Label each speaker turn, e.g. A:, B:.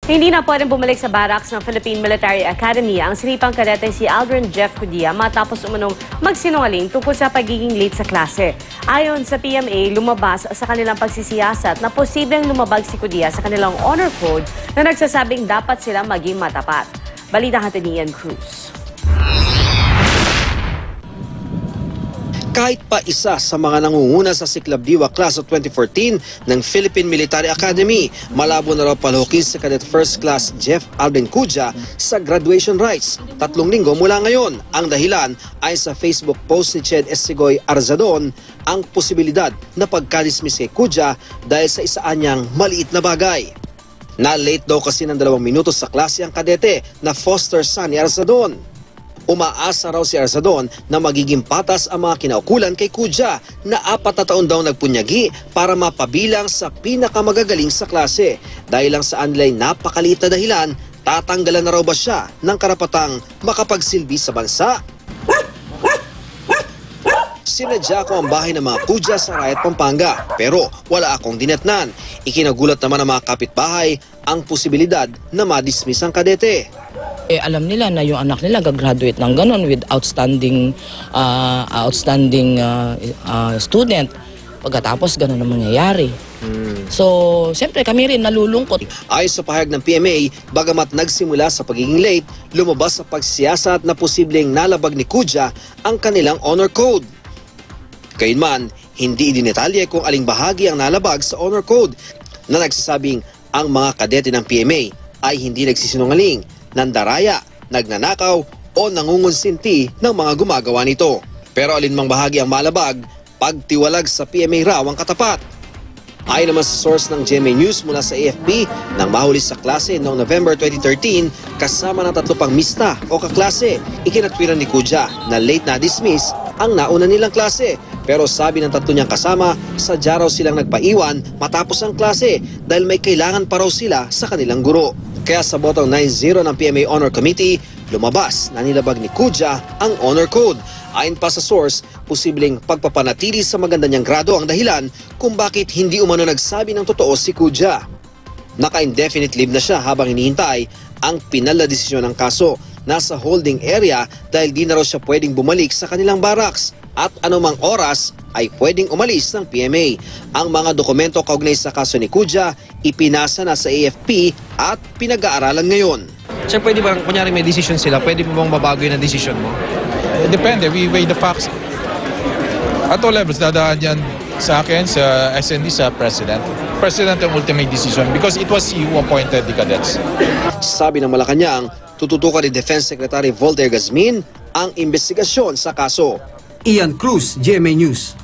A: Hindi na pwedeng bumalik sa barracks ng Philippine Military Academy ang sinipang kadete si Aldrin Jeff Cudia matapos umunong magsinungaling tungkol sa pagiging late sa klase. Ayon sa PMA, lumabas sa kanilang pagsisiyasat na posibleng lumabag si Cudia sa kanilang honor code na nagsasabing dapat silang maging matapat. Balita natin ni Ian Cruz.
B: Kahit pa isa sa mga nangunguna sa Siklab Diwa Class of 2014 ng Philippine Military Academy, malabo na raw palukin sa Cadet First Class Jeff Aldrin Cudia sa graduation rites. 3 linggo mula ngayon. Ang dahilan ay sa Facebook post ni Ched Esigoy Arzadon ang posibilidad na pagka-dismiss kay Cudia dahil sa isaan niyang maliit na bagay. Na-late daw kasi ng 2 minuto sa klase ang kadete na foster son ni Arzadon. Umaasa raw si Arzadon na magiging patas ang mga kinaukulan kay Cudia na 4 na taon daw nagpunyagi para mapabilang sa pinakamagagaling sa klase. Dahil lang sa anilay napakaliit na dahilan, tatanggalan na raw ba siya ng karapatang makapagsilbi sa bansa? Sinadya ko ang bahay ng mga Cudia sa Rayat, Pampanga, pero wala akong dinatnan. Ikinagulat naman ng mga kapitbahay ang posibilidad na madismiss ang kadete.
C: Alam nila na yung anak nila gagraduate ng ganon with outstanding student. Pagkatapos ganon ang mangyayari. So, siyempre kami rin nalulungkot.
B: Ayon sa pahayag ng PMA, bagamat nagsimula sa pagiging late, lumabas sa pagsiyasat na posibleng nalabag ni Cudia ang kanilang honor code. Gayunman, hindi idinetalye kung aling bahagi ang nalabag sa honor code na nagsasabing ang mga kadete ng PMA ay hindi nagsisinungaling, nandaraya, nagnanakaw o nangungonsinti ng mga gumagawa nito. Pero alinmang bahagi ang malabag, pagtiwalag sa PMA raw ang katapat. Ayon naman sa source ng GMA News mula sa AFP, nang mahuli sa klase noong November 2013 kasama ng 3 pang mista o kaklase, ikinatwiran ni Cudia na late na dismiss ang nauna nilang klase. Pero sabi ng 3 niyang kasama, sadya raw silang nagpaiwan matapos ang klase dahil may kailangan pa raw sila sa kanilang guro. Kaya sa botong 9-0 ng PMA Honor Committee, lumabas na nilabag ni Cudia ang honor code. Ayon pa sa source, posibleng pagpapanatili sa maganda niyang grado ang dahilan kung bakit hindi umano nagsabi ng totoo si Cudia. Naka-indefinite leave na siya habang hinihintay ang pinal na desisyon ng kaso. Nasa holding area dahil di na raw siya pwedeng bumalik sa kanilang barracks at anumang oras ay pwedeng umalis ng PMA. Ang mga dokumento kaugnay sa kaso ni Cudia ipinasa na sa AFP at pinag-aaralan ngayon.
D: Sir, pwede ba, kunyari may decision sila, pwede mo bang mabago yun ang decision mo?
E: Depende, we weigh the facts. At all levels, dadaan yan sa akin, sa SND, sa President. President ang ultimate decision because it was he who appointed the cadets.
B: Sabi ng Malacanang, tututukan ni Defense Secretary Voltaire Gazmin ang investigasyon sa kaso.
F: Ian Cruz, GMA News.